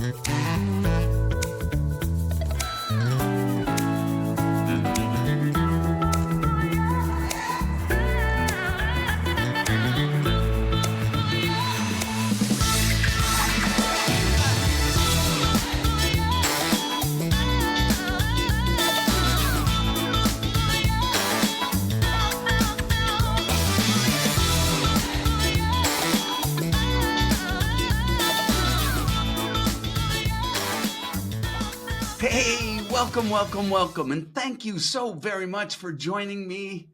Hey, welcome, and thank you so very much for joining me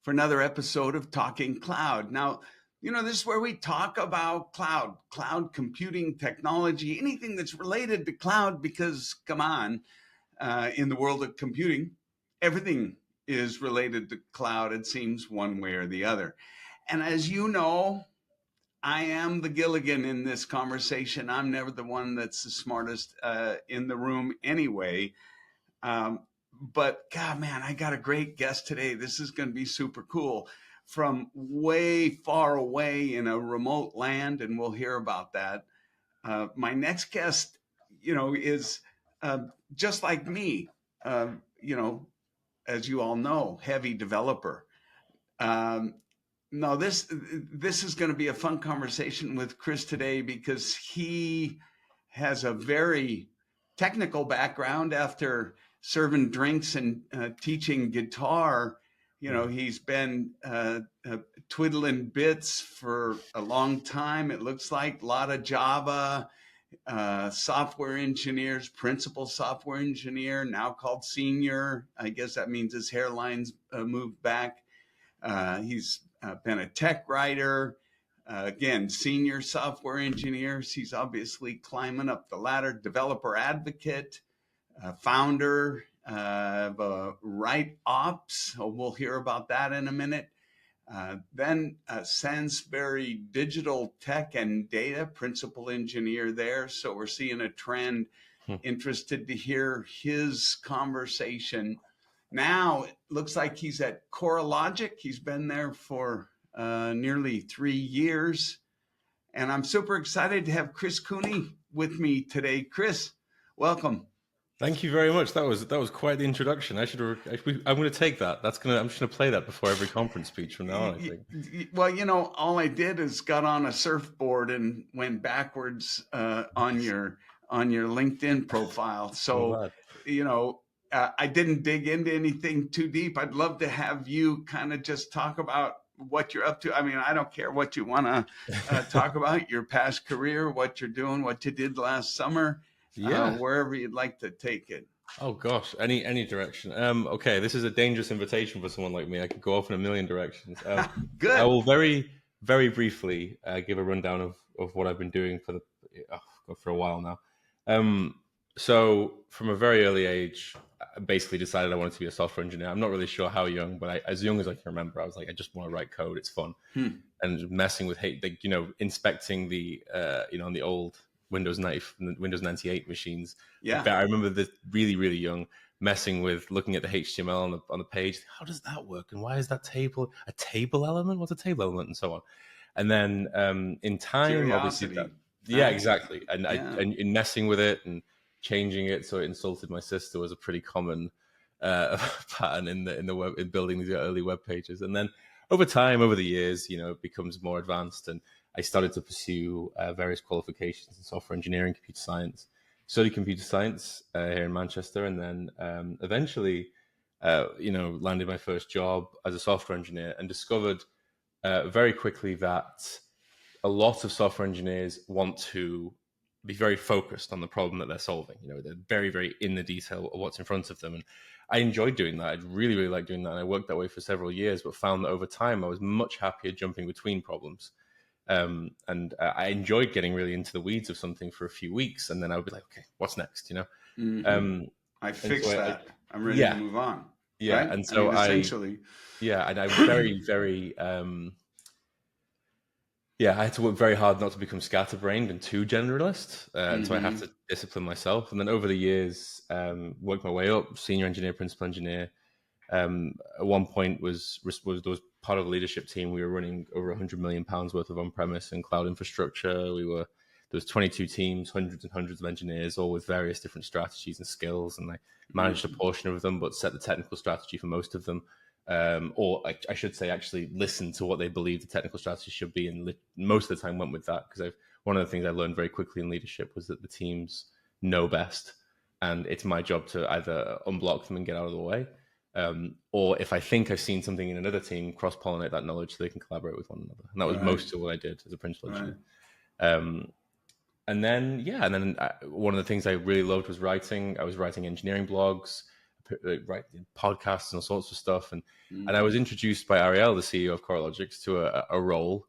for another episode of Talking Cloud. Now, this is where we talk about cloud computing technology, anything that's related to cloud, because come on, in the world of computing, everything is related to cloud, it seems, one way or the other. And as you know, I am the Gilligan in this conversation. I'm never the one that's the smartest in the room anyway. But God, man, I got a great guest today. This is going to be super cool from way far away in a remote land, and we'll hear about that. My next guest, is just like me, as you all know, heavy developer. No, this is going to be a fun conversation with Chris today because he has a very technical background after serving drinks and teaching guitar. He's been twiddling bits for a long time. It looks like a lot of Java, software engineers, principal software engineer, now called senior. I guess that means his hairline's moved back. He's been a tech writer, again, senior software engineer. He's obviously climbing up the ladder, developer advocate, founder of Right Ops. We'll hear about that in a minute. Then Sainsbury Digital Tech and Data, principal engineer there. So we're seeing a trend. Interested to hear his conversation. Now it looks like he's at Coralogix. He's been there for nearly 3 years. And I'm super excited to have Chris Cooney with me today. Chris, welcome. Thank you very much. That was quite the introduction. I'm going to take that. I'm just going to play that before every conference speech from now on, I think. Well, all I did is got on a surfboard and went backwards on your LinkedIn profile. So, I didn't dig into anything too deep. I'd love to have you kind of just talk about what you're up to. I mean, I don't care what you want to talk about, your past career, what you're doing, what you did last summer, wherever you'd like to take it. Oh gosh, any direction. Okay, this is a dangerous invitation for someone like me. I could go off in a million directions. Good. I will very, very briefly give a rundown of what I've been doing for a while now. So from a very early age, I basically decided I wanted to be a software engineer. I'm not really sure how young, but as young as I can remember, I was like, I just want to write code. It's fun. And messing with inspecting the, on the old Windows 98 machines. Yeah. I remember this really, really young, messing with looking at the HTML on the page. How does that work? And why is that a table element? What's a table element? And so on. And then in time, Curiosity. obviously, exactly. And in messing with it and changing it so it insulted my sister was a pretty common pattern in the web, in building these early web pages. And then over time, over the years, it becomes more advanced, and I started to pursue various qualifications in software engineering, computer science. Studied computer science here in Manchester, and then eventually, landed my first job as a software engineer, and discovered very quickly that a lot of software engineers want to be very focused on the problem that they're solving. They're very, very in the detail of what's in front of them. And I enjoyed doing that. I really, really liked doing that. And I worked that way for several years, but found that over time, I was much happier jumping between problems. And I enjoyed getting really into the weeds of something for a few weeks. And then I would be like, okay, what's next? I fixed that. I'm ready to move on. Yeah. Right? And so essentially. And I very, very, I had to work very hard not to become scatterbrained and too generalist. And so I had to discipline myself. And then over the years, worked my way up, senior engineer, principal engineer. At one point there was part of the leadership team. We were running over £100 million worth of on-premise and cloud infrastructure. We were there was 22 teams, hundreds and hundreds of engineers, all with various different strategies and skills. And I managed a portion of them, but set the technical strategy for most of them. Or I should say, actually listen to what they believe the technical strategy should be. And most of the time went with that, because one of the things I learned very quickly in leadership was that the teams know best. And it's my job to either unblock them and get out of the way. Or if I think I've seen something in another team, cross-pollinate that knowledge so they can collaborate with one another. And that was most of what I did as a principal engineer. And then one of the things I really loved was writing. I was writing engineering blogs, writing podcasts and all sorts of stuff. And I was introduced by Ariel, the CEO of Coralogix, to a role,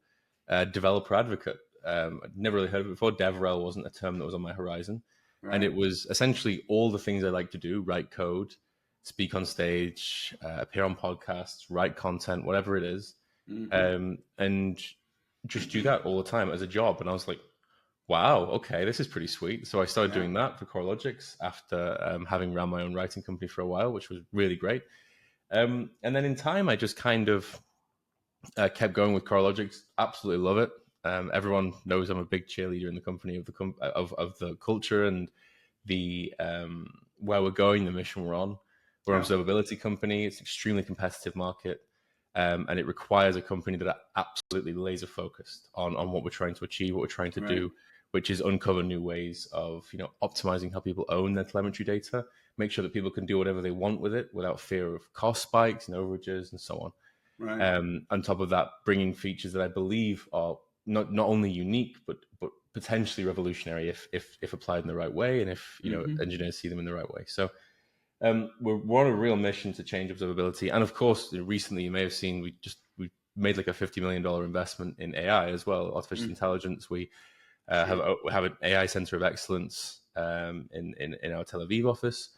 developer advocate. I'd never really heard of it before. DevRel wasn't a term that was on my horizon. Right. And it was essentially all the things I like to do: write code, speak on stage, appear on podcasts, write content, whatever it is, and just do that all the time as a job. And I was like, wow, okay, this is pretty sweet. So I started doing that for Coralogix after having run my own writing company for a while, which was really great. And then in time, I just kind of kept going with Coralogix. Absolutely love it. Everyone knows I'm a big cheerleader in the company of the culture and the where we're going, the mission we're on. We're an observability company. It's an extremely competitive market, and it requires a company that are absolutely laser focused on what we're trying to achieve, what we're trying to do, which is uncover new ways of optimizing how people own their telemetry data, make sure that people can do whatever they want with it without fear of cost spikes and overages and so on. On top of that, bringing features that I believe are not only unique but potentially revolutionary if applied in the right way, and if engineers see them in the right way. So we're on a real mission to change observability. And of course, recently you may have seen we made like a $50 million investment in AI as well, artificial intelligence. We have an AI center of excellence in our Tel Aviv office,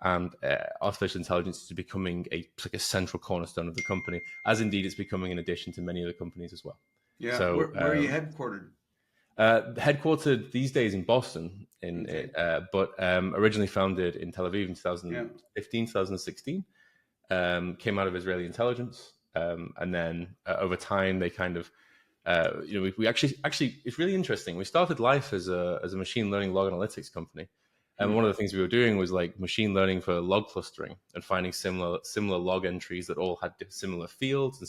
and artificial intelligence is becoming like a central cornerstone of the company, as indeed it's becoming in addition to many other companies as well. Yeah. So, where are you headquartered? Headquartered these days in Boston, but originally founded in Tel Aviv in 2015, 2016. Came out of Israeli intelligence, and then over time they kind of, we actually it's really interesting. We started life as a machine learning log analytics company, and one of the things we were doing was like machine learning for log clustering and finding similar log entries that all had similar fields and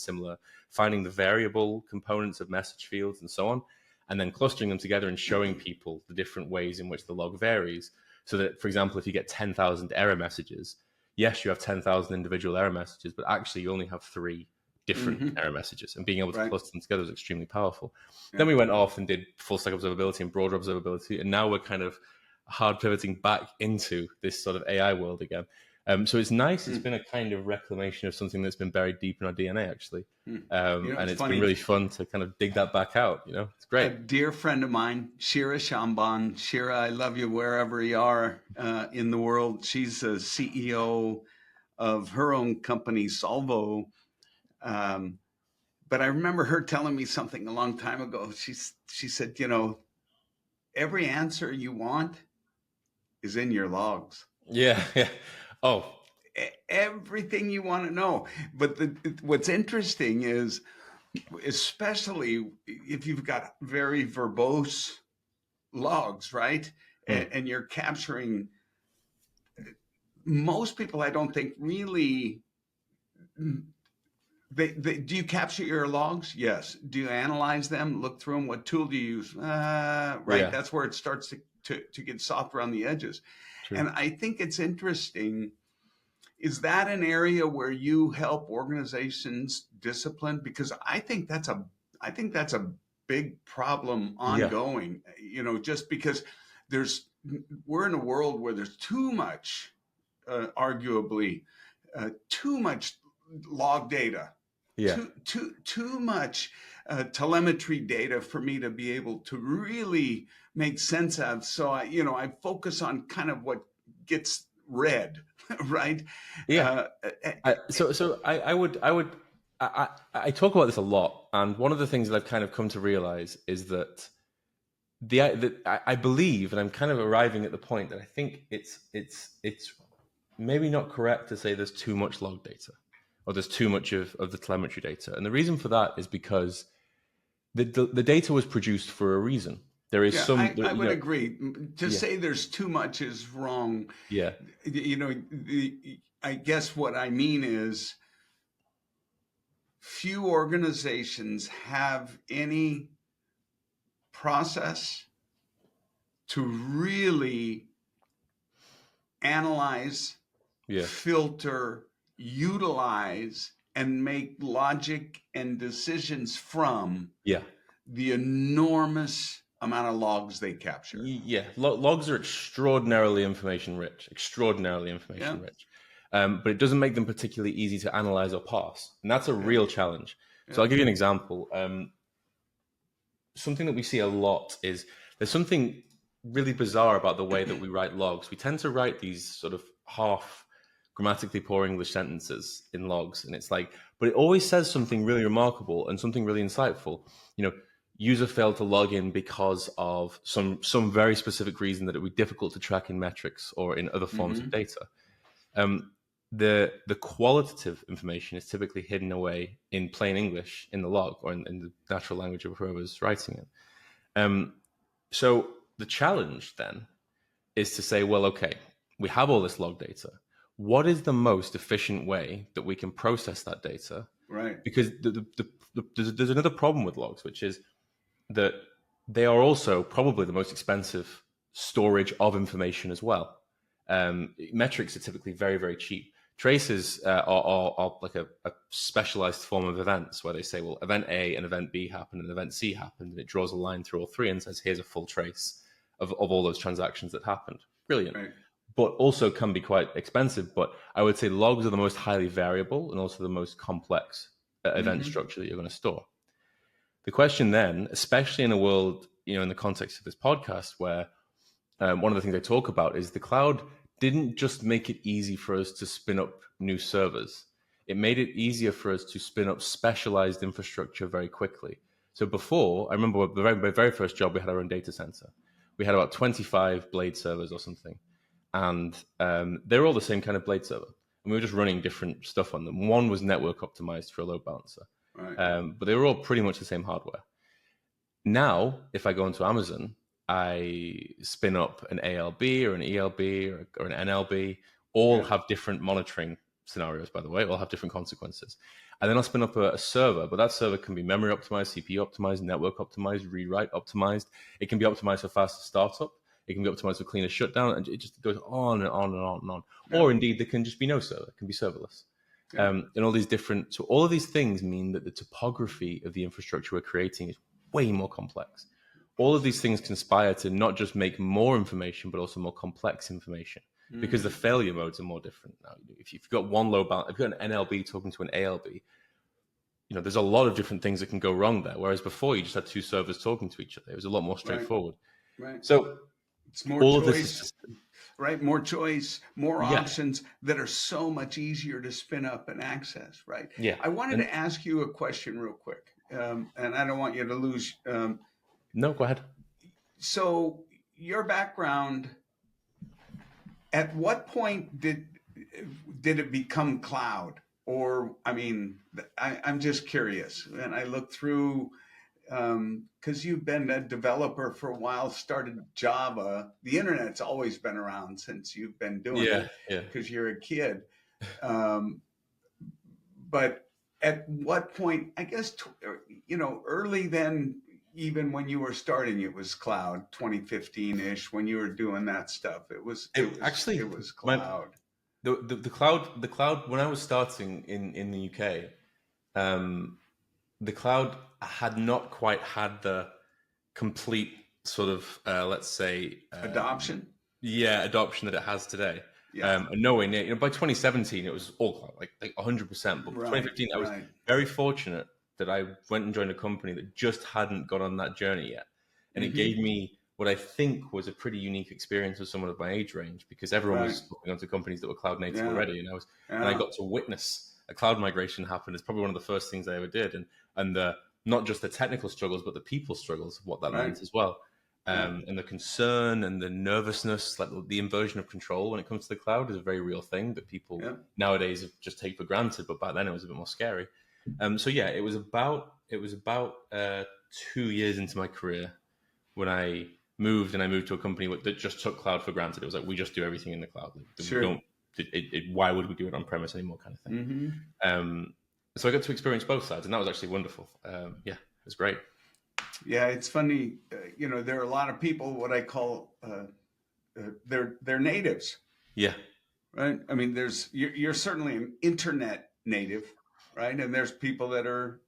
finding the variable components of message fields and so on, and then clustering them together and showing people the different ways in which the log varies. So that, for example, if you get 10,000 error messages, yes, you have 10,000 individual error messages, but actually you only have 3 different error messages, and being able to cluster them together is extremely powerful. Then we went off and did full stack observability and broader observability, and now we're kind of hard pivoting back into this sort of AI world again. So it's nice. It's been a kind of reclamation of something that's been buried deep in our DNA, actually. And it's been really fun to kind of dig that back out. It's great. A dear friend of mine, Shira Shamban. Shira, I love you wherever you are in the world. She's a CEO of her own company, Solvo. But I remember her telling me something a long time ago. She said, every answer you want is in your logs. Yeah. Oh, everything you want to know. But what's interesting is, especially if you've got very verbose logs, right? And you're capturing, most people, I don't think really, do you capture your logs? Yes. Do you analyze them, look through them? What tool do you use? Right. Yeah. That's where it starts to get soft around the edges. True. And I think it's interesting. Is that an area where you help organizations discipline? Because I think that's a big problem ongoing. Just because we're in a world where there's too much, arguably, too much log data. Yeah. Too much telemetry data for me to be able to really make sense of. So I focus on kind of what gets read, right? Yeah. I talk about this a lot, and one of the things that I've kind of come to realize is that I believe, and I'm kind of arriving at the point that I think it's maybe not correct to say there's too much log data, or there's too much of the telemetry data. And the reason for that is because the data was produced for a reason. There is Yeah, some, I would agree. To yeah, say there's too much is wrong. yeah, You know, I guess what I mean is few organizations have any process to really analyze, yeah, filter, utilize, and make logic and decisions from yeah. the enormous amount of logs they capture. Yeah, logs are extraordinarily information rich, extraordinarily Yeah, information rich. But it doesn't make them particularly easy to analyze or parse. And that's a yeah, real challenge. So yeah. I'll give you an example. Something that we see a lot is there's something really bizarre about the way that we write logs. We tend to write these sort of half grammatically poor English sentences in logs. And it's like, but it always says something really remarkable and something really insightful. You know, user failed to log in because of some very specific reason that it would be difficult to track in metrics or in other forms of Mm-hmm. data. Um, the qualitative information is typically hidden away in plain English in the log or in the natural language of whoever's writing it. So the challenge then is to say, well, okay, we have all this log data. What is the most efficient way that we can process that data? Right. Because there's another problem with logs, which is that they are also probably the most expensive storage of information as well. Metrics are typically very, very cheap. Traces are like a specialized form of events where they say, well, event A and event B happened and event C happened, and it draws a line through all three and says, here's a full trace of all those transactions that happened. Brilliant. Right. But also can be quite expensive. But I would say logs are the most highly variable and also the most complex event Mm-hmm. structure that you're going to store. The question then, especially in a world, in the context of this podcast, where one of the things I talk about is the cloud didn't just make it easy for us to spin up new servers. It made it easier for us to spin up specialized infrastructure very quickly. So before, I remember my very first job, we had our own data center. We had about 25 blade servers or something. And they were all the same kind of blade server. And we were just running different stuff on them. One was network optimized for a load balancer. Right. But they were all pretty much the same hardware. Now, if I go into Amazon, I spin up an ALB or an ELB or an NLB. All Yeah. have different monitoring scenarios, by the way. All have different consequences. And then I'll spin up a server, but that server can be memory optimized, CPU optimized, network optimized, rewrite optimized. It can be optimized for faster startup. It can be optimized for cleaner shutdown, and it just goes on and on and on and on. Yeah. Or indeed, there can just be no server. It can be serverless. Yeah. And all these different, so all of these things mean that the topography of the infrastructure we're creating is way more complex. All of these things conspire to not just make more information, but also more complex information because the failure modes are more different now. If you've got one load balance, if you've got an NLB talking to an ALB, there's a lot of different things that can go wrong there. Whereas before, you just had two servers talking to each other. It was a lot more straightforward. Right. So It's more all of this choice, is just, right? More choice, more yeah, options that are so much easier to spin up and access, right? yeah. I wanted And to ask you a question real quick, and I don't want you to lose. no, go ahead. So, your background, at what point did it become cloud? Or, I mean, I'm just curious. And I look through, because you've been a developer for a while, started Java. The internet's always been around since you've been doing Yeah, it yeah. because you're a kid. Um, but at what point, I guess, early then, even when you were starting, it was cloud, 2015-ish, when you were doing that stuff. It was Actually, my cloud. the cloud when I was starting in the UK, um, the cloud had not quite had the complete sort of let's say Adoption. adoption that it has today. Yeah. And nowhere near, by 2017 it was all cloud, like 100%. But Right. 2015 I was Right. very fortunate that I went and joined a company that just hadn't got on that journey yet, and it Mm-hmm. gave me what I think was a pretty unique experience with someone of my age range, because everyone Right. was looking onto companies that were cloud native Yeah. already, and I Yeah. got to witness a cloud migration happen. It's probably one of the first things I ever did, and not just the technical struggles, but the people struggles of what that Right. meant as well. Yeah. And the concern and the nervousness, like the inversion of control when it comes to the cloud, is a very real thing that people Yeah. nowadays just take for granted. But back then, it was a bit more scary. So yeah, it was about 2 years into my career when I moved to a company that just took cloud for granted. It was like, we just do everything in the cloud. Sure. We don't. Why would we do it on premise anymore? Kind of thing. So I got to experience both sides, and that was actually wonderful. Yeah, it was great. Yeah, it's funny. There are a lot of people what I call they're natives. Yeah. Right. I mean, you're certainly an internet native, right? And there's people that are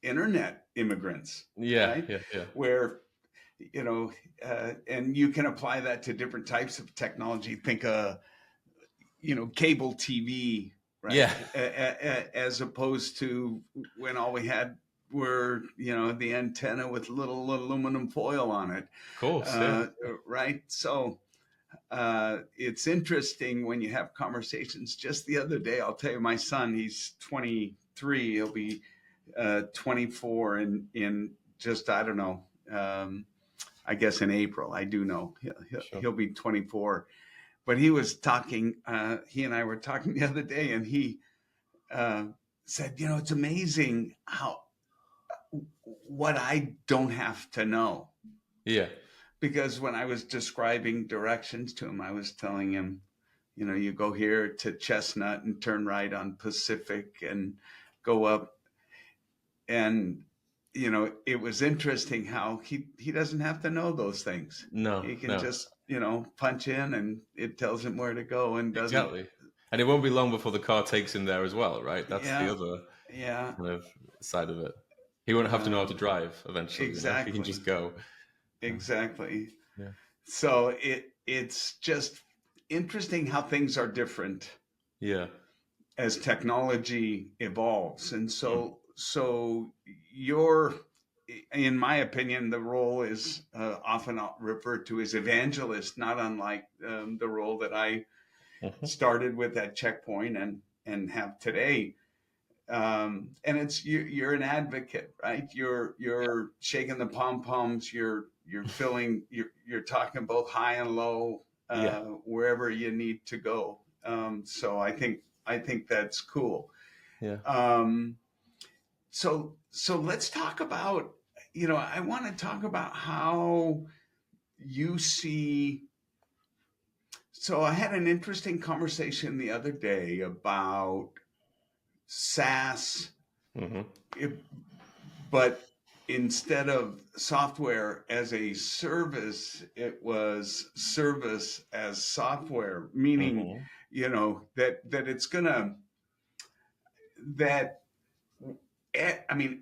internet immigrants. Yeah. Right? Yeah. Where and you can apply that to different types of technology. Think cable TV, right? Yeah. As opposed to when all we had were the antenna with little aluminum foil on it. Of course. Yeah. Right. So it's interesting when you have conversations. Just the other day, I'll tell you, my son, he's 23. He'll be 24 in just, I don't know, I guess in April. I do know he'll be 24. But he was talking, he and I were talking the other day, and he said, it's amazing what I don't have to know. Yeah. Because when I was describing directions to him, I was telling him, you go here to Chestnut and turn right on Pacific and go up. And, it was interesting how he doesn't have to know those things. No. He can just, punch in and it tells him where to go and doesn't. Exactly. And it won't be long before the car takes him there as well, right? That's the other kind of side of it. He won't have to know how to drive eventually. Exactly. He can just go. Exactly. Yeah. So it's just interesting how things are different. Yeah. As technology evolves. And so in my opinion, the role is often referred to as evangelist, not unlike the role that I started with at Checkpoint and have today. And it's you're an advocate, right? You're shaking the pom-poms, you're filling, you're talking both high and low, wherever you need to go. So I think that's cool. Yeah. So let's talk about, I want to talk about how you see. So I had an interesting conversation the other day about SaaS, but instead of software as a service, it was service as software, meaning, that it's gonna,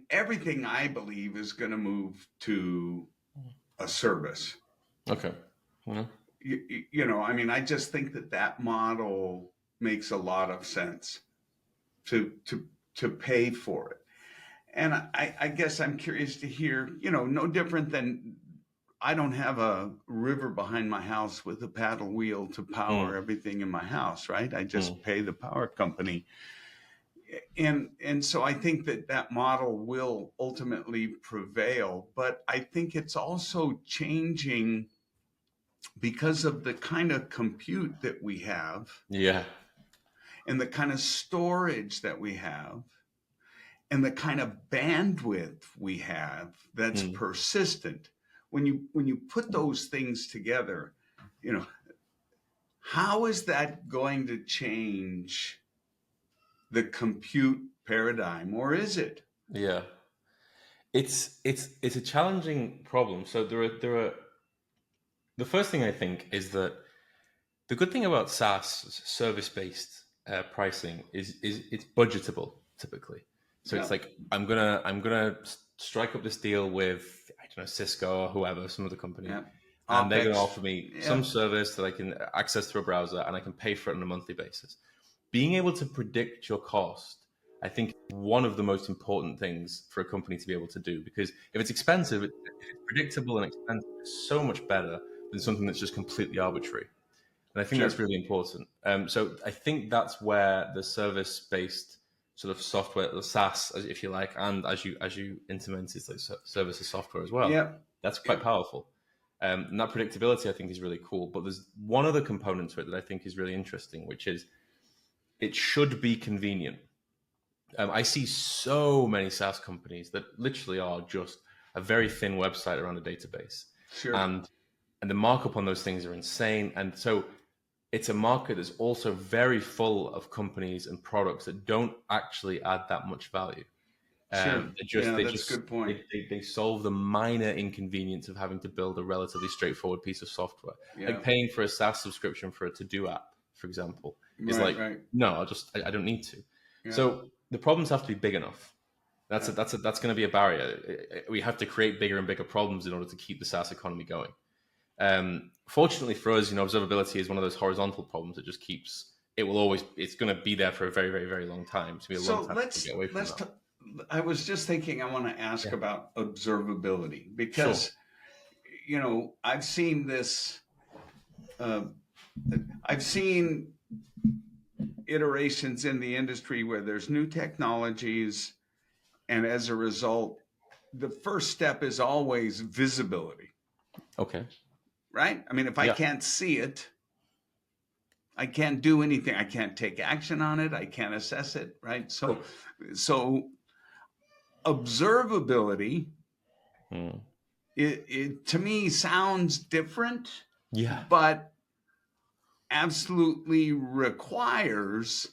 everything I believe is going to move to a service. Okay. Mm-hmm. I just think that model makes a lot of sense to pay for it. And I guess I'm curious to hear, no different than I don't have a river behind my house with a paddle wheel to power everything in my house, right? I just pay the power company. And so I think that model will ultimately prevail, but I think it's also changing because of the kind of compute that we have, and the kind of storage that we have, and the kind of bandwidth we have that's persistent. When you put those things together, how is that going to change the compute paradigm, or is it? Yeah, it's a challenging problem. So there are. The first thing I think is that the good thing about SaaS, service-based pricing, is it's budgetable typically. So it's like I'm gonna strike up this deal with, I don't know, Cisco or whoever, some other company, and they're going to offer me some service that I can access through a browser, and I can pay for it on a monthly basis. Being able to predict your cost, I think, is one of the most important things for a company to be able to do, because if it's expensive, if it's predictable and expensive, it's so much better than something that's just completely arbitrary. And I think that's really important. So I think that's where the service-based sort of software, the SaaS, if you like, and as you implement it, like service as software as well, that's quite powerful. And that predictability, I think, is really cool. But there's one other component to it that I think is really interesting, which is it should be convenient. I see so many SaaS companies that literally are just a very thin website around a database. Sure. And the markup on those things are insane. And so it's a market that's also very full of companies and products that don't actually add that much value. Sure. That's a good point. They solve the minor inconvenience of having to build a relatively straightforward piece of software, Yeah. like paying for a SaaS subscription for a to-do app, for example, is no, I don't need to. Yeah. So the problems have to be big enough. That's going to be a barrier. We have to create bigger and bigger problems in order to keep the SaaS economy going. Fortunately for us, observability is one of those horizontal problems that just keeps. It's going to be there for a very, very, very long time. It's going to be a long time to get away from that. I was just thinking, I want to ask about observability because, I've seen this. I've seen iterations in the industry where there's new technologies, and as a result, the first step is always visibility. Okay. Right? I mean, if I can't see it, I can't do anything. I can't take action on it. I can't assess it. Right? So observability, it to me sounds different. Yeah. But absolutely requires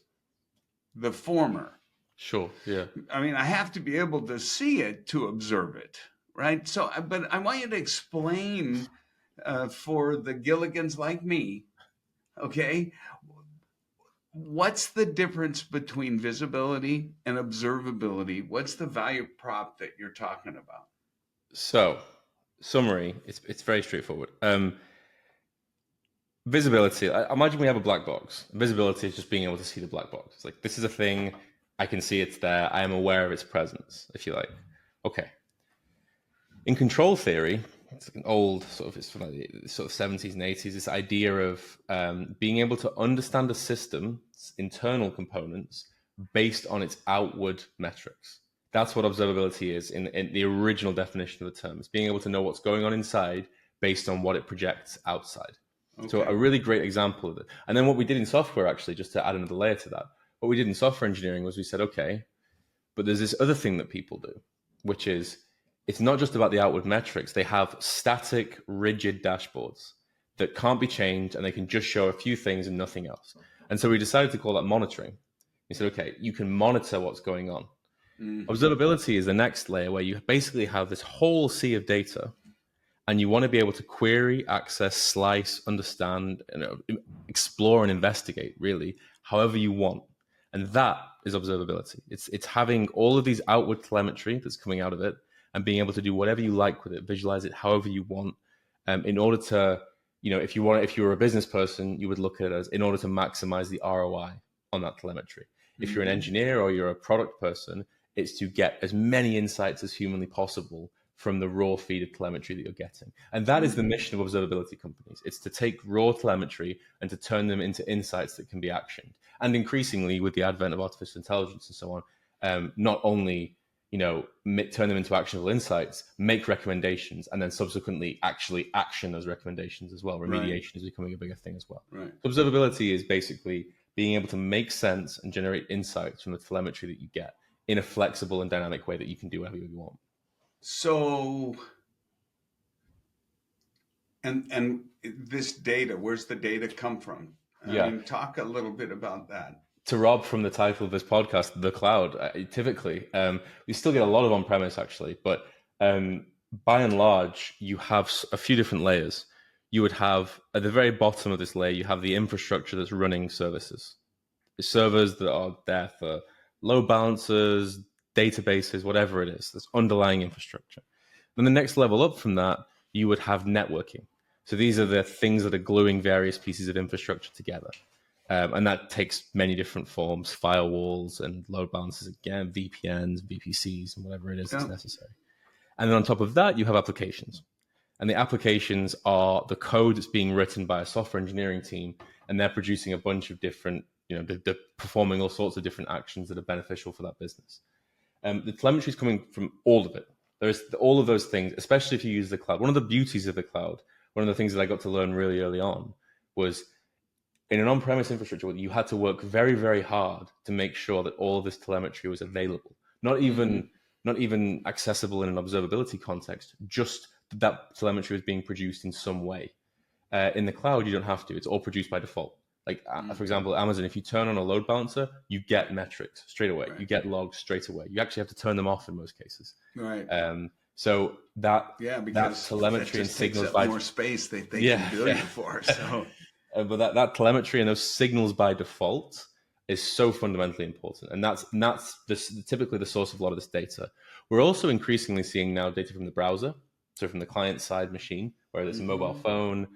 the former. Sure. Yeah. I mean, I have to be able to see it to observe it, right? So, but I want you to explain for the Gilligans like me, okay, what's the difference between visibility and observability? What's the value prop that you're talking about? So, summary, it's very straightforward. Visibility, I imagine we have a black box. Visibility is just being able to see the black box. It's like, this is a thing, I can see it's there, I am aware of its presence, if you like. Okay. In control theory, it's like an old it's from the 70s and 80s, this idea of being able to understand a system's internal components based on its outward metrics. That's what observability is in the original definition of the term. It's being able to know what's going on inside based on what it projects outside. Okay. So a really great example of it. And then what we did in software, actually, just to add another layer to that, what we did in software engineering was we said, okay, but there's this other thing that people do, which is it's not just about the outward metrics. They have static, rigid dashboards that can't be changed, and they can just show a few things and nothing else. And so we decided to call that monitoring. We said, okay, you can monitor what's going on. Mm-hmm. Observability is the next layer where you basically have this whole sea of data, and you want to be able to query, access, slice, understand, explore and investigate, really, however you want. And that is observability. It's having all of these outward telemetry that's coming out of it and being able to do whatever you like with it, visualize it however you want, in order to, if you were a business person, you would look at it as in order to maximize the ROI on that telemetry. Mm-hmm. If you're an engineer or you're a product person, it's to get as many insights as humanly possible from the raw feed of telemetry that you're getting. And that is the mission of observability companies. It's to take raw telemetry and to turn them into insights that can be actioned. And increasingly, with the advent of artificial intelligence and so on, not only turn them into actionable insights, make recommendations, and then subsequently actually action those recommendations as well. Remediation is becoming a bigger thing as well. Right. Observability is basically being able to make sense and generate insights from the telemetry that you get in a flexible and dynamic way that you can do whatever you want. So, and this data, where's the data come from? I mean, talk a little bit about that. To rob from the title of this podcast, the cloud, typically, we still get a lot of on-premise actually, but by and large, you have a few different layers. You would have, at the very bottom of this layer, you have the infrastructure that's running services. The servers that are there for load balancers, databases, whatever it is, this underlying infrastructure. Then the next level up from that, you would have networking. So these are the things that are gluing various pieces of infrastructure together. And that takes many different forms, firewalls and load balancers again, VPNs, VPCs, and whatever it is that's necessary. And then on top of that, you have applications. And the applications are the code that's being written by a software engineering team, and they're producing a bunch of different, they're performing all sorts of different actions that are beneficial for that business. The telemetry is coming from all of it. There's all of those things, especially if you use the cloud. One of the beauties of the cloud, one of the things that I got to learn really early on was in an on-premise infrastructure, you had to work very, very hard to make sure that all of this telemetry was available. Not even accessible in an observability context, just that telemetry was being produced in some way. In the cloud, you don't have to. It's all produced by default. Like, for example, Amazon, if you turn on a load balancer, you get metrics straight away. Right. You get logs straight away. You actually have to turn them off in most cases. Right. So that because telemetry that and signals takes up more space they can bill you for. So, but that telemetry and those signals by default is so fundamentally important, and that's typically the source of a lot of this data. We're also increasingly seeing now data from the browser, so from the client side machine, whether it's a mobile phone,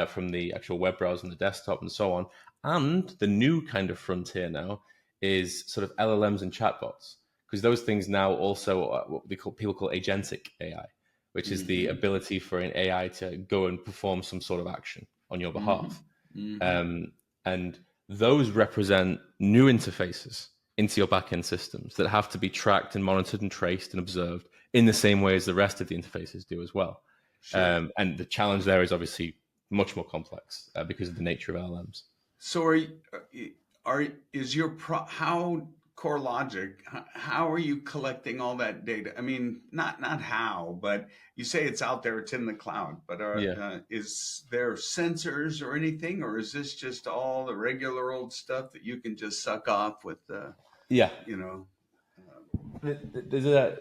from the actual web browser and the desktop, and so on. And the new kind of frontier now is sort of LLMs and chatbots, because those things now also what people call agentic AI, which is the ability for an AI to go and perform some sort of action on your behalf. And those represent new interfaces into your backend systems that have to be tracked and monitored and traced and observed in the same way as the rest of the interfaces do as well. Sure. And the challenge there is obviously much more complex because of the nature of LLMs. So how Coralogix, how are you collecting all that data? I mean, not how, but you say it's out there, it's in the cloud, but is there sensors or anything, or is this just all the regular old stuff that you can just suck off with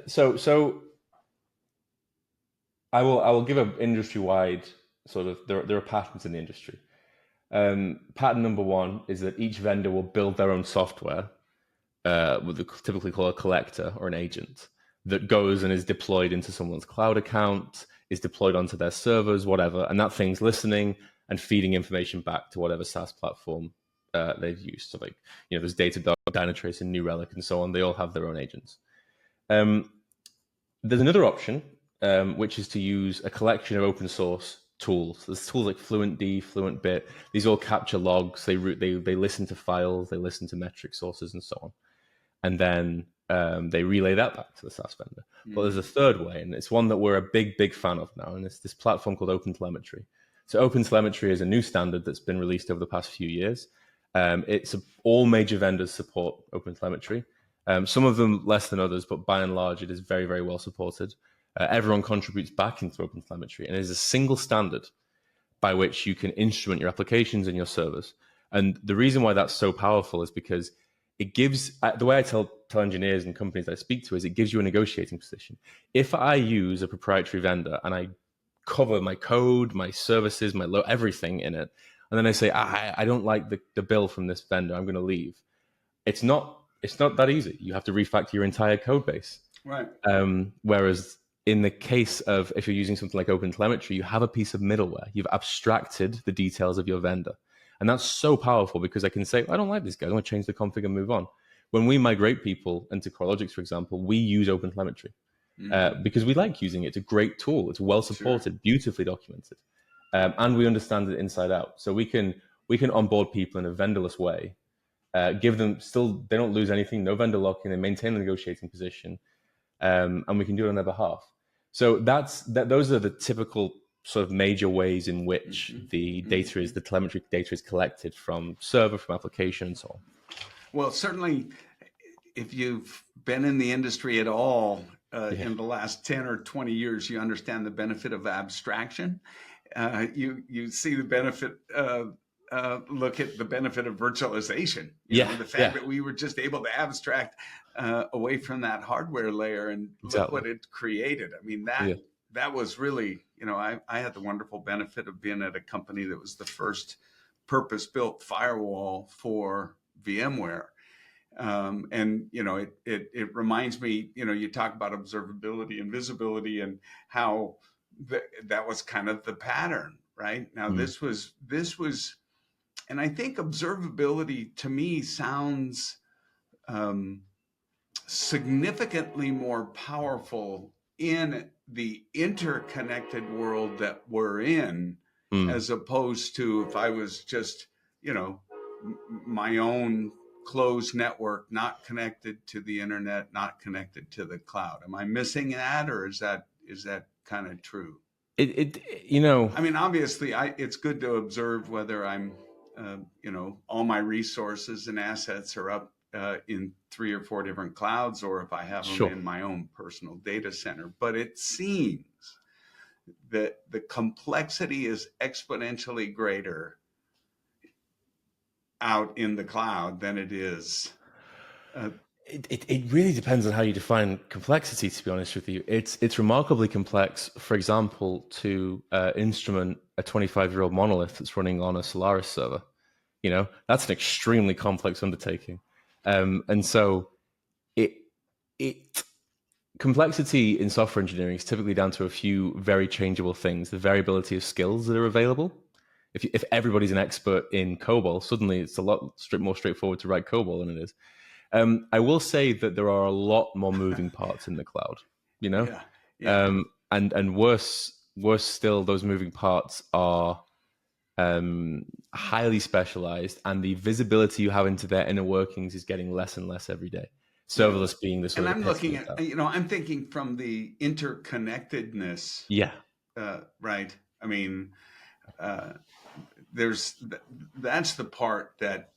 So I will give an industry-wide sort of, there are patterns in the industry. Pattern number one is that each vendor will build their own software, what they typically call a collector or an agent, that goes and is deployed into someone's cloud account, is deployed onto their servers, whatever, and that thing's listening and feeding information back to whatever SaaS platform they've used. So like, there's Datadog, Dynatrace, and New Relic, and so on. They all have their own agents. There's another option, which is to use a collection of open source tools. There's tools like FluentD, FluentBit. These all capture logs. They listen to files. They listen to metric sources and so on. And then they relay that back to the SaaS vendor. But there's a third way, and it's one that we're a big fan of now, and it's this platform called OpenTelemetry. So OpenTelemetry is a new standard that's been released over the past few years. All major vendors support OpenTelemetry. Some of them less than others, but by and large, it is very, very well supported. Everyone contributes back into OpenTelemetry, and it is a single standard by which you can instrument your applications and your servers. And the reason why that's so powerful is because it gives, the way I tell engineers and companies that I speak to is it gives you a negotiating position. If I use a proprietary vendor and I cover my code, my services, everything in it, and then I say, I don't like the bill from this vendor, I'm going to leave. It's not that easy. You have to refactor your entire code base. Right. Whereas in the case of, if you're using something like OpenTelemetry, you have a piece of middleware. You've abstracted the details of your vendor. And that's so powerful because I can say, I don't like this guy. I want to change the config and move on. When we migrate people into Coralogix, for example, we use OpenTelemetry because we like using it. It's a great tool. It's well supported, beautifully documented. And we understand it inside out. So we can onboard people in a vendorless way, give them they don't lose anything, no vendor lock-in, they maintain the negotiating position, and we can do it on their behalf. So those are the typical sort of major ways in which the telemetry data is collected from server, from application, and so on. Well, certainly, if you've been in the industry at all in the last 10 or 20 years, you understand the benefit of abstraction. You see the benefit look at the benefit of virtualization. The fact that we were just able to abstract away from that hardware layer and look what it created. I mean, that was really, I had the wonderful benefit of being at a company that was the first purpose-built firewall for VMware. And, it reminds me, you talk about observability and visibility and how that was kind of the pattern, right? Now, this was, and I think observability to me sounds significantly more powerful in the interconnected world that we're in, as opposed to if I was just, my own closed network, not connected to the internet, not connected to the cloud. Am I missing that, or is that kind of true? I mean, obviously, it's good to observe whether I'm, all my resources and assets are up in 3 or 4 different clouds, or if I have them in my own personal data center. But it seems the complexity is exponentially greater out in the cloud than it is. It really depends on how you define complexity, to be honest with you. It's remarkably complex, for example, to instrument a 25-year-old monolith that's running on a Solaris server. That's an extremely complex undertaking. And so complexity in software engineering is typically down to a few very changeable things. The variability of skills that are available. If everybody's an expert in COBOL, suddenly it's a lot more straightforward to write COBOL than it is. I will say that there are a lot more moving parts in the cloud, Yeah. And worse still, those moving parts are highly specialized, and the visibility you have into their inner workings is getting less and less every day. Serverless being the sort and of. I'm looking at, I'm thinking from the interconnectedness. Yeah. Right. I mean, that's the part that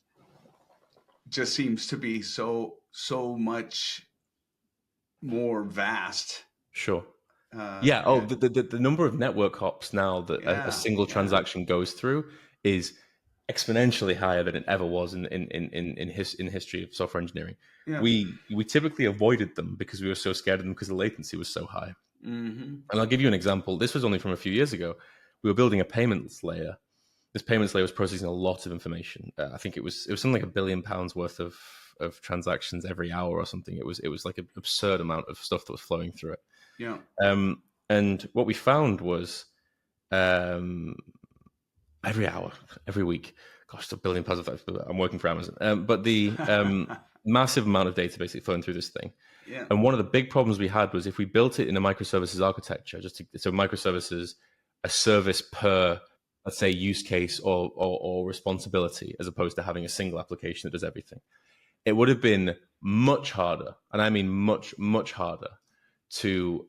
just seems to be so much more vast. Sure. The number of network hops now that a single transaction goes through is exponentially higher than it ever was in history of software engineering. Yeah. We typically avoided them because we were so scared of them because the latency was so high. Mm-hmm. And I'll give you an example. This was only from a few years ago. We were building a payments layer. This payments layer was processing a lot of information. I think it was something like £1 billion worth of transactions every hour or something. It was like an absurd amount of stuff that was flowing through it. Yeah. And what we found was every hour, every week, gosh, it's £1 billion of I'm working for Amazon. But the massive amount of data basically flowing through this thing. Yeah. And one of the big problems we had was if we built it in a microservices architecture, so microservices, a service per, let's say, use case or responsibility, as opposed to having a single application that does everything. It would have been much harder, and I mean much, much harder, to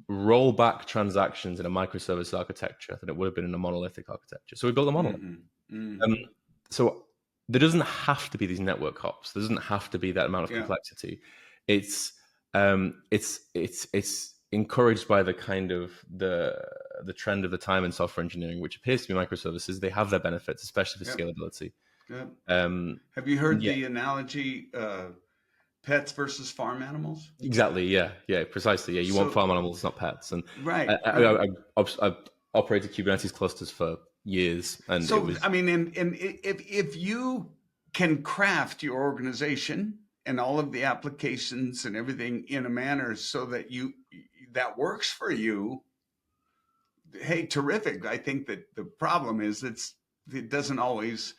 roll back transactions in a microservice architecture than it would have been in a monolithic architecture. So we built a monolith. Mm-hmm. Mm-hmm. So there doesn't have to be these network hops. There doesn't have to be that amount of complexity. It's encouraged by the kind of the trend of the time in software engineering, which appears to be microservices. They have their benefits, especially for scalability. Have you heard the analogy, pets versus farm animals? Exactly. Yeah. Precisely. Yeah. You want farm animals, not pets. And right. I've operated Kubernetes clusters for years, and so I mean, and if you can craft your organization and all of the applications and everything in a manner so that that works for you, hey, terrific. I think that the problem is it doesn't always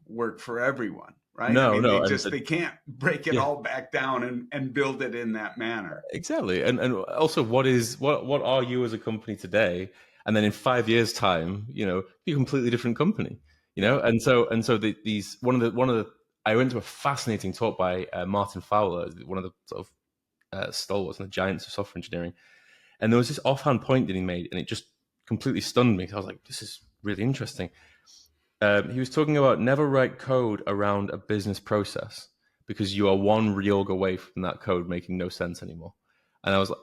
work for everyone, right? No, they can't break it all back down and build it in that manner. Exactly. And also, what are you as a company today? And then in 5 years' time, be a completely different company, And so these one of the I went to a fascinating talk by Martin Fowler, one of the sort of stalwarts and the giants of software engineering. And there was this offhand point that he made, and it just completely stunned me. I was like, this is really interesting. He was talking about never write code around a business process, because you are one reorg away from that code making no sense anymore. And I was like,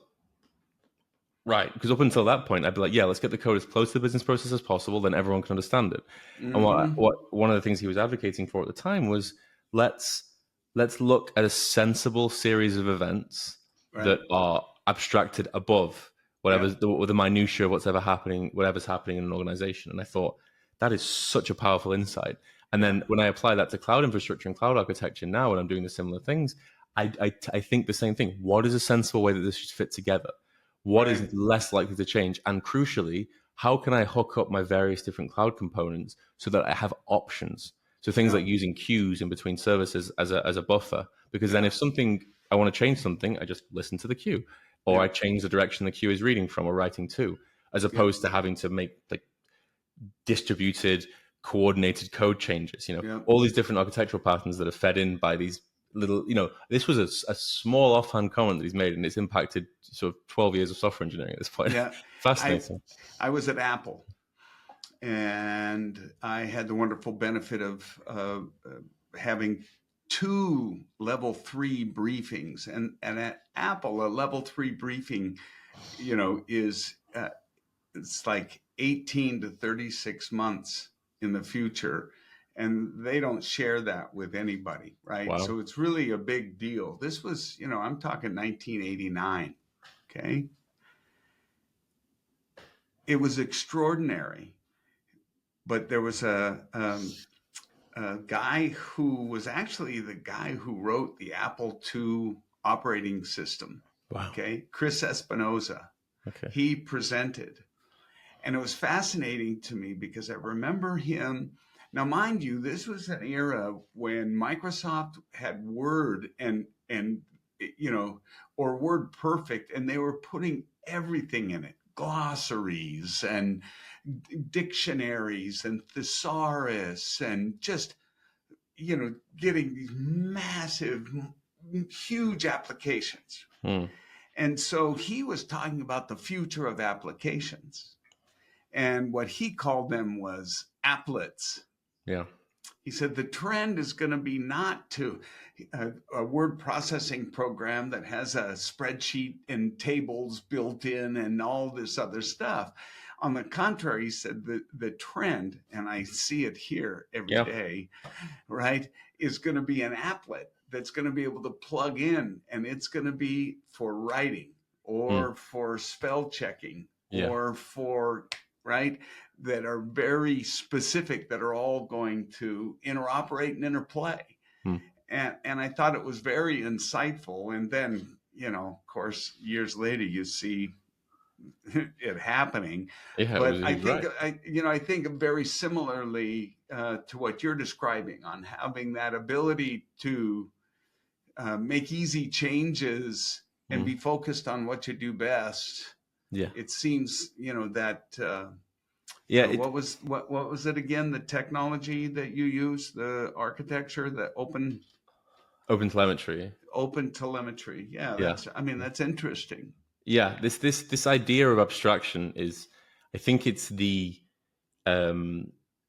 right, because up until that point, I'd be like, yeah, let's get the code as close to the business process as possible, then everyone can understand it. Mm-hmm. And what one of the things he was advocating for at the time was let's look at a sensible series of events that are abstracted above whatever's the minutiae of whatever's happening in an organization. And I thought, that is such a powerful insight. And then when I apply that to cloud infrastructure and cloud architecture now, when I'm doing the similar things, I think the same thing. What is a sensible way that this should fit together? What is less likely to change? And crucially, how can I hook up my various different cloud components so that I have options? So things like using queues in between services as a buffer, because then if I want to change something, I just listen to the queue, or I change the direction the queue is reading from or writing to, as opposed to having to make like distributed, coordinated code changes. All these different architectural patterns that are fed in by these little. This was a small offhand comment that he's made, and it's impacted sort of 12 years of software engineering at this point. Yeah, fascinating. I was at Apple, and I had the wonderful benefit of having 2 level 3 briefings, and at Apple, a level 3 briefing is it's like 18 to 36 months in the future, and they don't share that with anybody, right? Wow. So it's really a big deal. This was, I'm talking 1989. Okay. It was extraordinary, but there was a guy who was actually the guy who wrote the Apple II operating system. Wow. Okay. Chris Espinosa. Okay. He presented. And it was fascinating to me because I remember him. Now, mind you, this was an era when Microsoft had Word and or Word Perfect, and they were putting everything in it, glossaries and dictionaries and thesaurus, and just getting these massive, huge applications. And so he was talking about the future of applications. And what he called them was applets. Yeah. He said the trend is going to be not to a word processing program that has a spreadsheet and tables built in and all this other stuff. On the contrary, he said the trend, and I see it here every day, right, is going to be an applet that's going to be able to plug in, and it's going to be for writing or for spell checking or for, right, that are very specific, that are all going to interoperate and interplay. And I thought it was very insightful. And then, of course, years later, you see it happening. Yeah, but I think, right. I think very similarly to what you're describing on having that ability to make easy changes and be focused on what you do best. Yeah. It seems, that what was it again? The technology that you use, the architecture, the open telemetry. Open telemetry. Yeah, that's interesting. Yeah, this idea of abstraction is, I think it's the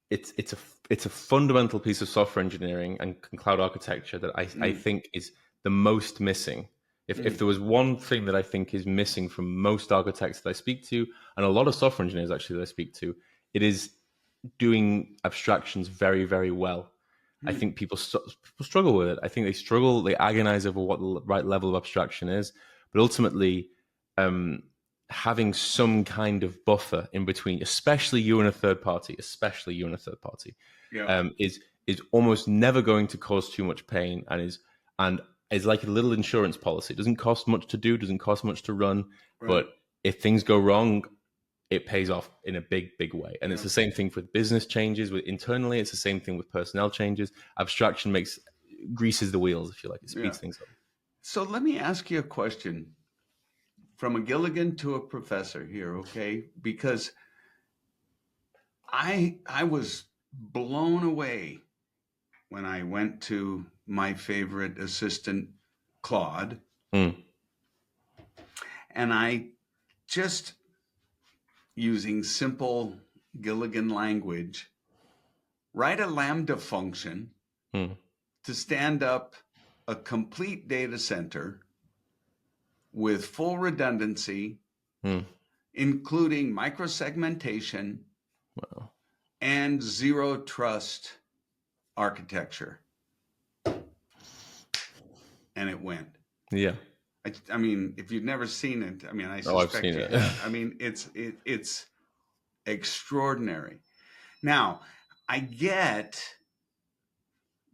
it's a fundamental piece of software engineering and cloud architecture that I think is the most missing. If there was one thing that I think is missing from most architects that I speak to, and a lot of software engineers actually that I speak to, it is doing abstractions very, very well. I think people struggle with it. I think they agonize over what the right level of abstraction is, but ultimately, having some kind of buffer in between, especially you and a third party, is almost never going to cause too much pain, and is like a little insurance policy. It doesn't cost much to do, doesn't cost much to run, but if things go wrong, it pays off in a big, big way. And it's the same thing with business changes, with internally, it's the same thing with personnel changes. Abstraction greases the wheels, if you like. It speeds things up. So let me ask you a question from a Gilligan to a professor here, okay? Because I was blown away when I went to my favorite assistant, Claude, and I just, using simple Gilligan language, write a Lambda function to stand up a complete data center with full redundancy, including microsegmentation and zero trust architecture. And it went. Yeah. I mean, if you've never seen it, I mean, I suspect I've seen it. I mean, it's extraordinary. Now, I get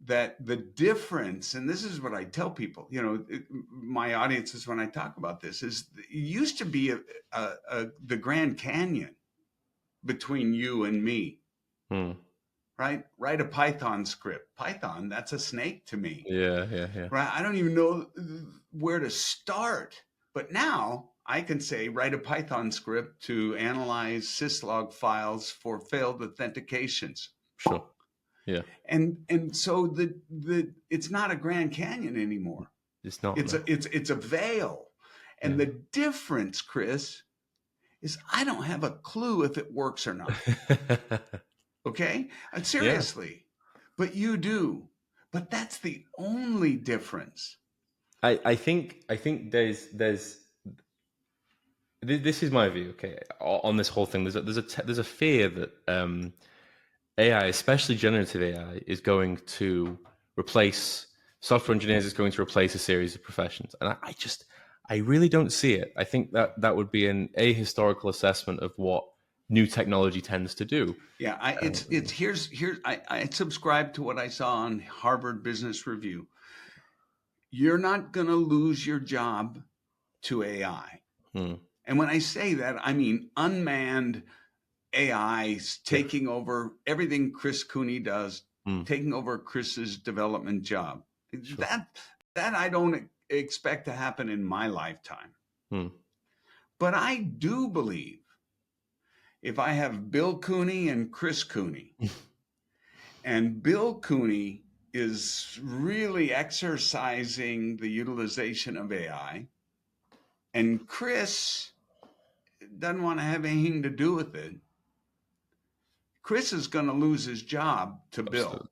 that the difference, and this is what I tell people, my audiences when I talk about this, is it used to be the Grand Canyon between you and me, right? Write a Python script. Python, that's a snake to me. Yeah. Right? I don't even know where to start. But now I can say, write a Python script to analyze syslog files for failed authentications. Sure. Yeah. And so it's not a Grand Canyon anymore. It's not. It's a veil. And the difference, Chris, is I don't have a clue if it works or not. Okay? Seriously. But you do. But that's the only difference. I think there's this is my view. Okay, on this whole thing, there's a fear that AI, especially generative AI, is going to replace software engineers. Is going to replace a series of professions, and I really don't see it. I think that would be an ahistorical assessment of what new technology tends to do. Yeah, I subscribe to what I saw on Harvard Business Review. You're not going to lose your job to AI. And when I say that, I mean unmanned AIs taking over everything Chris Cooney does, taking over Chris's development job. Sure. That I don't expect to happen in my lifetime. But I do believe if I have Bill Cooney and Chris Cooney, and Bill Cooney is really exercising the utilization of AI, and Chris doesn't want to have anything to do with it, Chris is going to lose his job to Bill.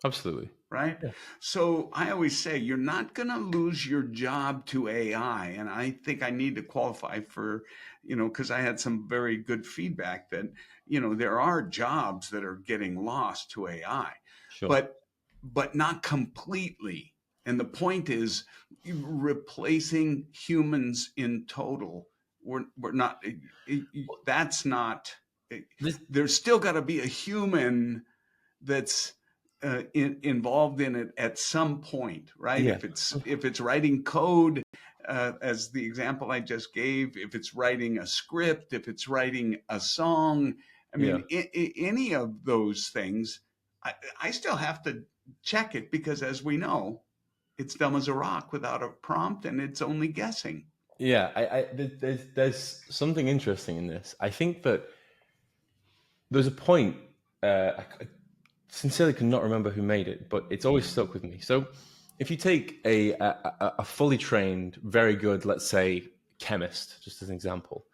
Absolutely. Right? Yeah. So I always say you're not going to lose your job to AI. And I think I need to qualify for, because I had some very good feedback that, there are jobs that are getting lost to AI, sure. but not completely. And the point is replacing humans in total. We're not, that's not, there's still got to be a human that's involved in it at some point, right? Yeah. If it's writing code, as the example I just gave, if it's writing a script, if it's writing a song, I mean, any of those things, I still have to check it because, as we know, it's dumb as a rock without a prompt, and it's only guessing. Yeah, there's something interesting in this. I think that there's a point. I sincerely cannot remember who made it, but it's always stuck with me. So if you take a fully trained, very good, let's say, chemist, just as an example,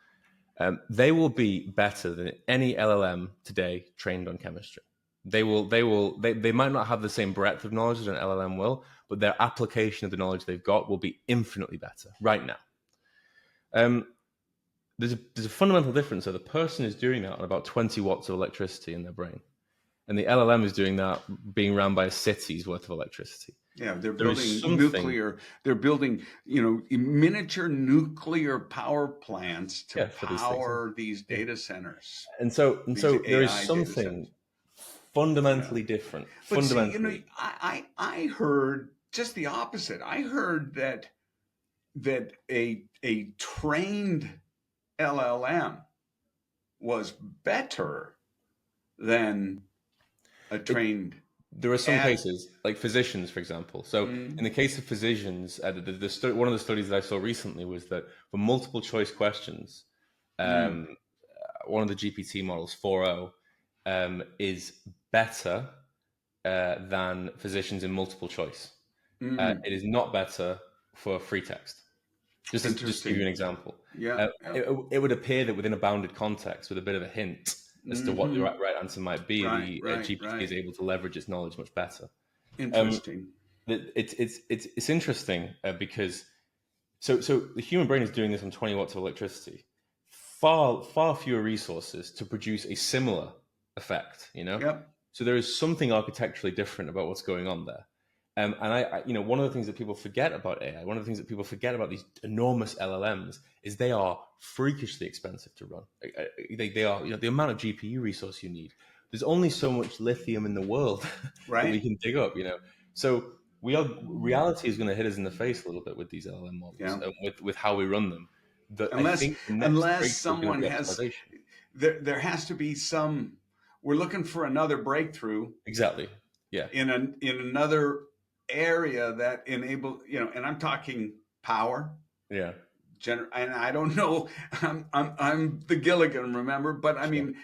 they will be better than any LLM today trained on chemistry. They might not have the same breadth of knowledge that an LLM will, but their application of the knowledge they've got will be infinitely better right now. There's a fundamental difference. So the person is doing that on about 20 watts of electricity in their brain. And the LLM is doing that being run by a city's worth of electricity. Yeah, they're building nuclear. They're building, miniature nuclear power plants to power these data centers. And so there is something fundamentally different. But fundamentally, I heard just the opposite. I heard that a trained LLM was better than a trained. There are some cases, like physicians, for example. So in the case of physicians, one of the studies that I saw recently was that for multiple choice questions, one of the GPT models, 4.0, is better than physicians in multiple choice. It is not better for free text. Just to give you an example. It would appear that within a bounded context, with a bit of a hint as to what the right answer might be, GPT is able to leverage its knowledge much better. Interesting. It's interesting because so the human brain is doing this on 20 watts of electricity, far fewer resources to produce a similar effect. So there is something architecturally different about what's going on there. And one of the things that people forget about AI, one of the things that people forget about these enormous LLMs is they are freakishly expensive to run. They are, the amount of GPU resource you need. There's only so much lithium in the world that we can dig up, So reality is going to hit us in the face a little bit with these LLM models, with how we run them. Unless someone has, there has to be some. We're looking for another breakthrough. Exactly. Yeah. In another area that enable, and I'm talking power. Yeah. And I don't know, I'm the Gilligan, remember? But I mean,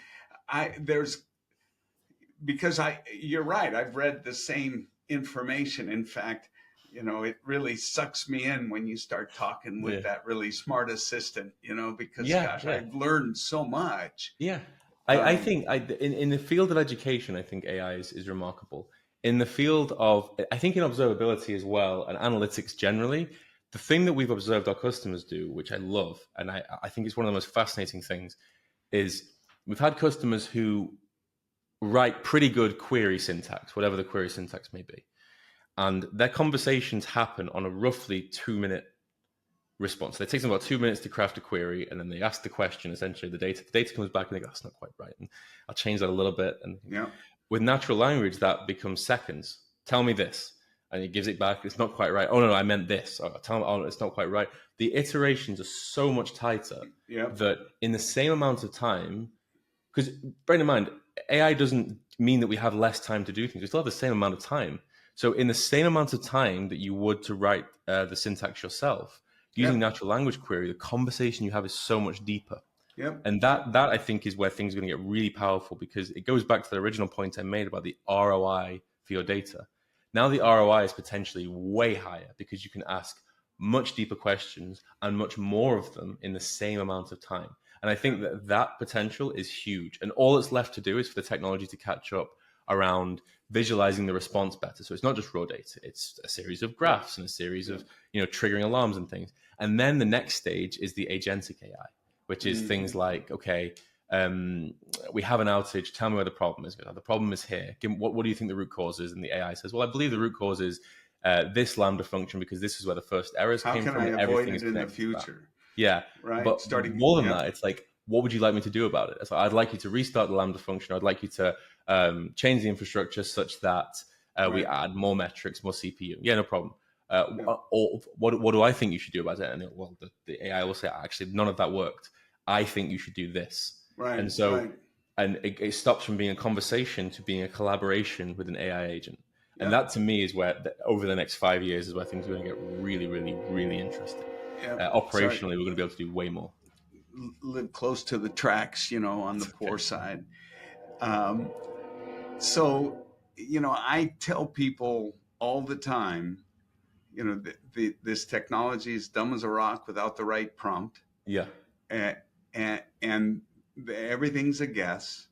you're right. I've read the same information. In fact, it really sucks me in when you start talking with that really smart assistant, because I've learned so much. Yeah. I think in the field of education, I think AI is remarkable. In the field of, I think in observability as well, and analytics generally, the thing that we've observed our customers do, which I love, and I think it's one of the most fascinating things, is we've had customers who write pretty good query syntax, whatever the query syntax may be. And their conversations happen on a roughly 2-minute response. So it takes them about 2 minutes to craft a query, and then they ask the question, essentially the data comes back and they go, that's not quite right. And I'll change that a little bit. And with natural language, that becomes seconds. Tell me this. And he gives it back. It's not quite right. Oh, no, I meant this. Oh, tell me, oh, it's not quite right. The iterations are so much tighter that in the same amount of time, because bear in mind, AI doesn't mean that we have less time to do things. We still have the same amount of time. So in the same amount of time that you would to write the syntax yourself, using natural language query, the conversation you have is so much deeper. And that I think is where things are going to get really powerful, because it goes back to the original point I made about the ROI for your data. Now the ROI is potentially way higher because you can ask much deeper questions and much more of them in the same amount of time. And I think that potential is huge. And all that's left to do is for the technology to catch up around visualizing the response better. So it's not just raw data, it's a series of graphs and a series of, triggering alarms and things. And then the next stage is the agentic AI, which is things like, okay, we have an outage, tell me where the problem is. The problem is here. What do you think the root cause is? And the AI says, well, I believe the root cause is this Lambda function, because this is where the first errors came from. How can I avoid it in the future? future? Yeah, right. But more than that, it's like, what would you like me to do about it? So I'd like you to restart the Lambda function. I'd like you to change the infrastructure such that we add more metrics, more CPU. Yeah, no problem. Or what do I think you should do about it? And the AI will say, actually, none of that worked. I think you should do this. Right. And so, and it stops from being a conversation to being a collaboration with an AI agent. And that to me is where, over the next 5 years, is where things are going to get really, really, really interesting. Operationally, we're going to be able to do way more. Live close to the tracks, on the poor side. So, I tell people all the time, this technology is dumb as a rock without the right prompt. Yeah. And everything's a guess.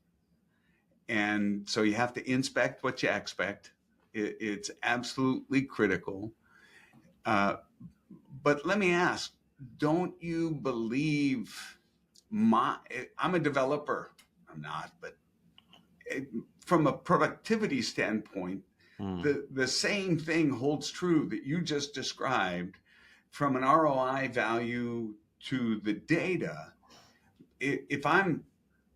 And so you have to inspect what you expect. It's absolutely critical. But let me ask, don't you believe I'm a developer. I'm not, but from a productivity standpoint, the same thing holds true that you just described. From an ROI value to the data, if I'm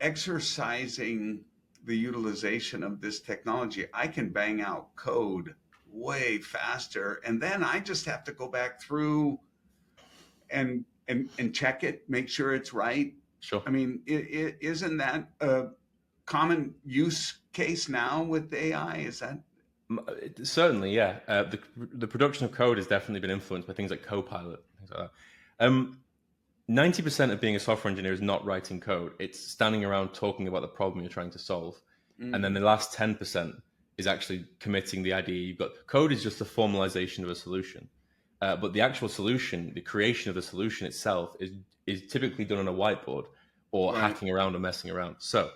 exercising the utilization of this technology, I can bang out code way faster, and then I just have to go back through and check it, make sure it's right. Sure. I mean, isn't that a common use case now with AI? Is that? Certainly, yeah. The production of code has definitely been influenced by things like Copilot, things like that. 90% of being a software engineer is not writing code. It's standing around talking about the problem you're trying to solve. And then the last 10% is actually committing the idea. You've got code is just the formalization of a solution. But the actual solution, the creation of the solution itself is typically done on a whiteboard or hacking around or messing around. So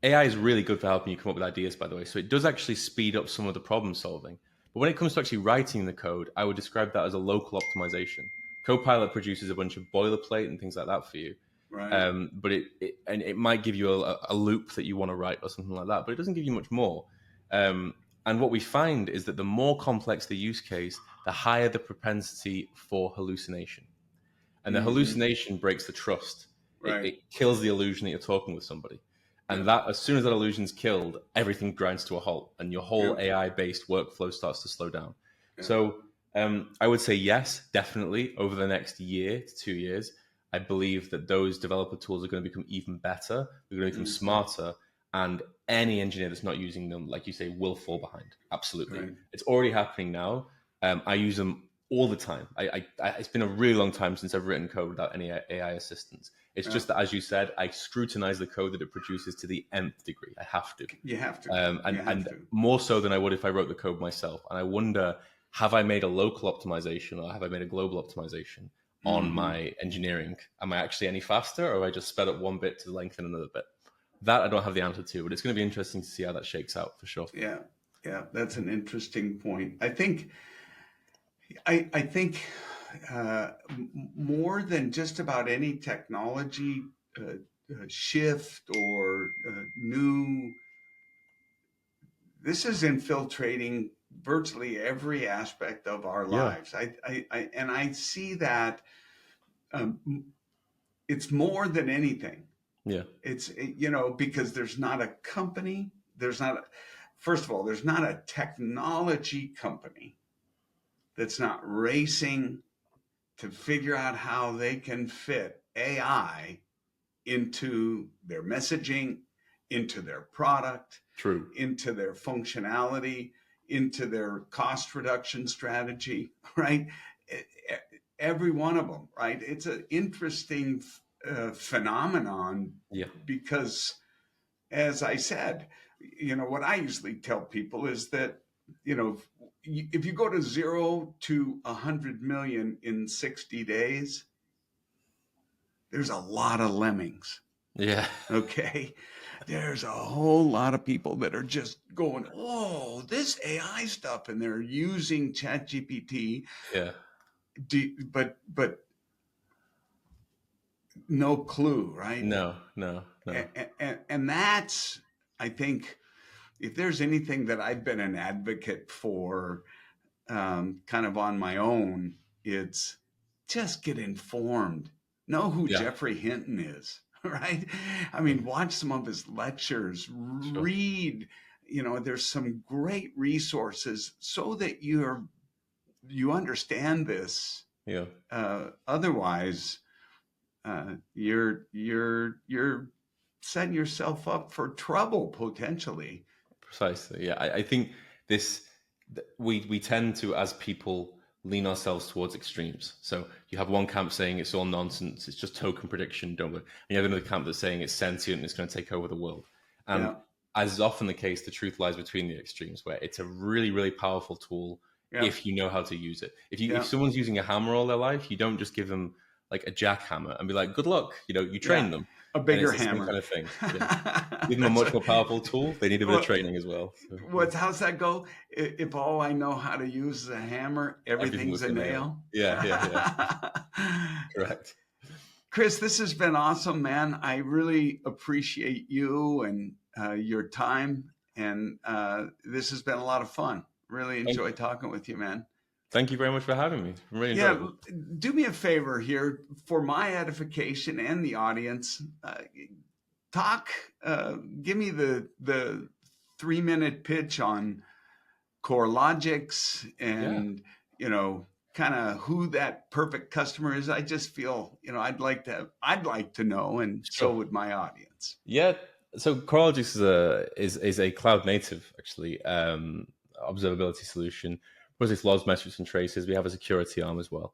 AI is really good for helping you come up with ideas, by the way. So it does actually speed up some of the problem solving. But when it comes to actually writing the code, I would describe that as a local optimization. Copilot produces a bunch of boilerplate and things like that for you. Right. But it might give you a loop that you want to write or something like that, but it doesn't give you much more. And what we find is that the more complex the use case, the higher the propensity for hallucination. And the hallucination breaks the trust. It kills the illusion that you're talking with somebody. And that, as soon as that illusion is killed, everything grinds to a halt, and your whole AI-based workflow starts to slow down. So I would say yes, definitely. Over the next year to 2 years, I believe that those developer tools are going to become even better. They're going to become smarter, and any engineer that's not using them, like you say, will fall behind. Absolutely, it's already happening now. I use them all the time. It's been a really long time since I've written code without any AI assistance. It's just that, as you said, I scrutinize the code that it produces to the nth degree. I have to. You have to. And more so than I would if I wrote the code myself. And I wonder, have I made a local optimization or have I made a global optimization on my engineering? Am I actually any faster, or have I just sped up one bit to lengthen another bit? That I don't have the answer to, but it's going to be interesting to see how that shakes out for sure. Yeah, that's an interesting point. I think, I think more than just about any technology shift or new, this is infiltrating virtually every aspect of our Yeah, lives. And I see that um, it's more than anything. yeah, It's, because there's not a company, there's not, first of all, there's not a technology company that's not racing to figure out how they can fit AI into their messaging, into their product, true. into their functionality, into their cost reduction strategy, right? Every one of them, right? It's an interesting phenomenon Yeah, because, as I said, what I usually tell people is that, if you go to 0 to 100 million in 60 days, there's a lot of lemmings. yeah, Okay. There's a whole lot of people that are just going, oh, this AI stuff, and they're using ChatGPT, yeah. but no clue, right? No, no, no. And that's, I think, if there's anything that I've been an advocate for, kind of on my own, it's just get informed. Know who Yeah, Jeffrey Hinton is, right? I mean, watch some of his lectures, sure. read, there's some great resources so that you understand this. Yeah, Otherwise, you're setting yourself up for trouble potentially. precisely. Yeah, I think this we tend to, as people, lean ourselves towards extremes. So you have one camp saying it's all nonsense, it's just token prediction, don't we? And you have another camp that's saying it's sentient and it's going to take over the world. And Yeah, as is often the case, the truth lies between the extremes, where it's a really, really powerful tool yeah, if you know how to use it. If yeah, someone's using a hammer all their life, you don't just give them like a jackhammer and be like, "Good luck." You yeah. train them, A and it's bigger the same hammer. kind of thing. Yeah, give them a That's much more powerful tool. They need a bit of what, training as well. So yeah, how's that go? If all I know how to use is a hammer, everything everything's was a a nail. nail. Yeah, yeah, yeah. Correct. Chris, this has been awesome, man. I really appreciate you and your time. And this has been a lot of fun. Really Thank enjoy you. talking with you, man. Thank you very much for having me. Really Yeah, enjoyable. do me a favor here for my edification and the audience. Talk, give me the 3 minute pitch on Coralogix Yeah, and, kind of who that perfect customer is. I just feel, I'd like to know, and so sure. would my audience. Yeah. So Coralogix is a cloud native actually observability solution. Process logs, metrics, and traces. We have a security arm as well.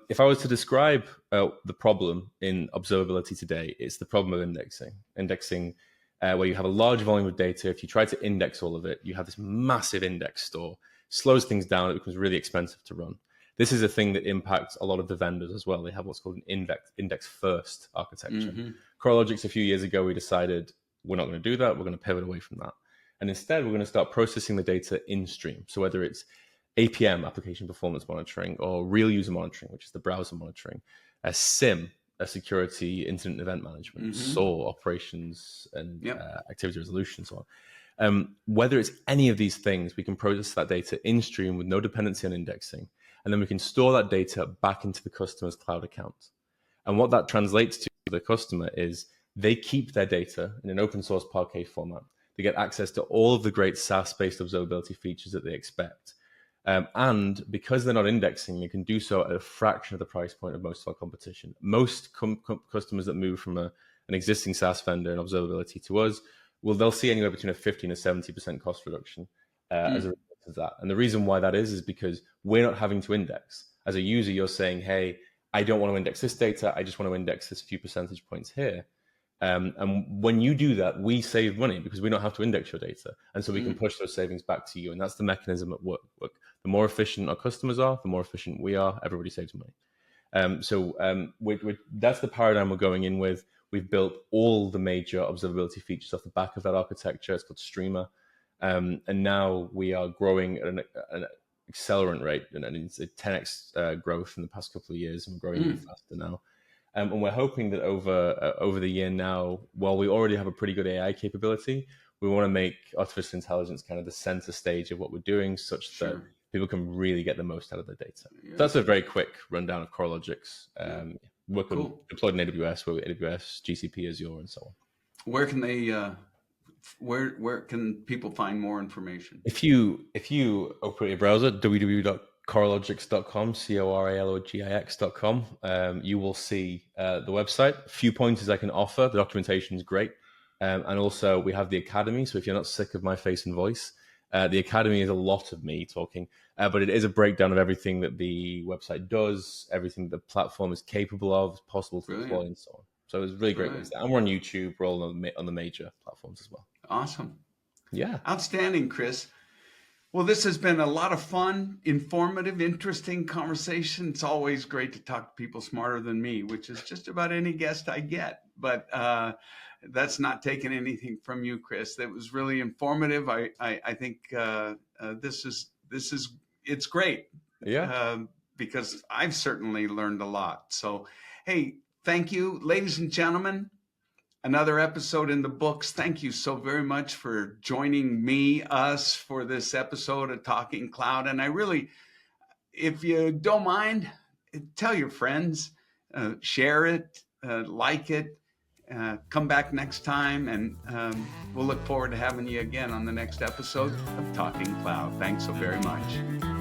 If I was to describe the problem in observability today, it's the problem of indexing. Indexing, where you have a large volume of data. If you try to index all of it, you have this massive index store. Slows things down. It becomes really expensive to run. This is a thing that impacts a lot of the vendors as well. They have what's called an index first architecture. Mm-hmm. Coralogix, a few years ago, we decided we're not going to do that. We're going to pivot away from that. And instead, we're going to start processing the data in stream. So whether it's APM, application performance monitoring, or real user monitoring, which is the browser monitoring, a SIM, a security incident event management, Mm-hmm. SOAR, operations and Yep. activity resolution, so on. Whether it's any of these things, we can process that data in stream with no dependency on indexing, and then we can store that data back into the customer's cloud account. And what that translates to the customer is they keep their data in an open source Parquet format. They get access to all of the great SaaS-based observability features that they expect. And because they're not indexing, they can do so at a fraction of the price point of most of our competition. Most customers that move from an existing SaaS vendor in observability to us, they'll see anywhere between a 15 and 70% cost reduction as a Mm. result of that. And the reason why that is because we're not having to index. As a user, you're saying, hey, I don't want to index this data. I just want to index this few percentage points here. And when you do that, we save money because we don't have to index your data. And so we can Mm. push those savings back to you. And that's the mechanism at work. Look, the more efficient our customers are, the more efficient we are. Everybody saves money. That's the paradigm we're going in with. We've built all the major observability features off the back of that architecture. It's called Streamer. And now we are growing at an accelerant rate, and it's a 10x growth in the past couple of years, and we're growing even faster now. And we're hoping that over the year now, while we already have a pretty good AI capability, we want to make artificial intelligence kind of the center stage of what we're doing, such that people can really get the most out of the data. Yeah. That's a very quick rundown of Coralogix. Deployed in AWS, we're with AWS, GCP, Azure, and so on. Where can they? Where can people find more information? If you open your browser, www.coralogix.com, coralogix.com, you will see the website. A few pointers I can offer. The documentation is great. And also we have the Academy. So if you're not sick of my face and voice, the Academy is a lot of me talking, but it is a breakdown of everything that the website does, everything the platform is capable of, possible to deploy, and so on. So it's really great. And we're on YouTube. We're all on the major platforms as well. Awesome. Yeah. Outstanding, Chris. Well, this has been a lot of fun, informative, interesting conversation. It's always great to talk to people smarter than me, which is just about any guest I get. But that's not taking anything from you, Chris. That was really informative. I think it's great. Yeah. Because I've certainly learned a lot. So, hey, thank you, ladies and gentlemen. Another episode in the books. Thank you so very much for joining us for this episode of Talking Cloud. And I really, if you don't mind, tell your friends, share it, like it, come back next time. And we'll look forward to having you again on the next episode of Talking Cloud. Thanks so very much.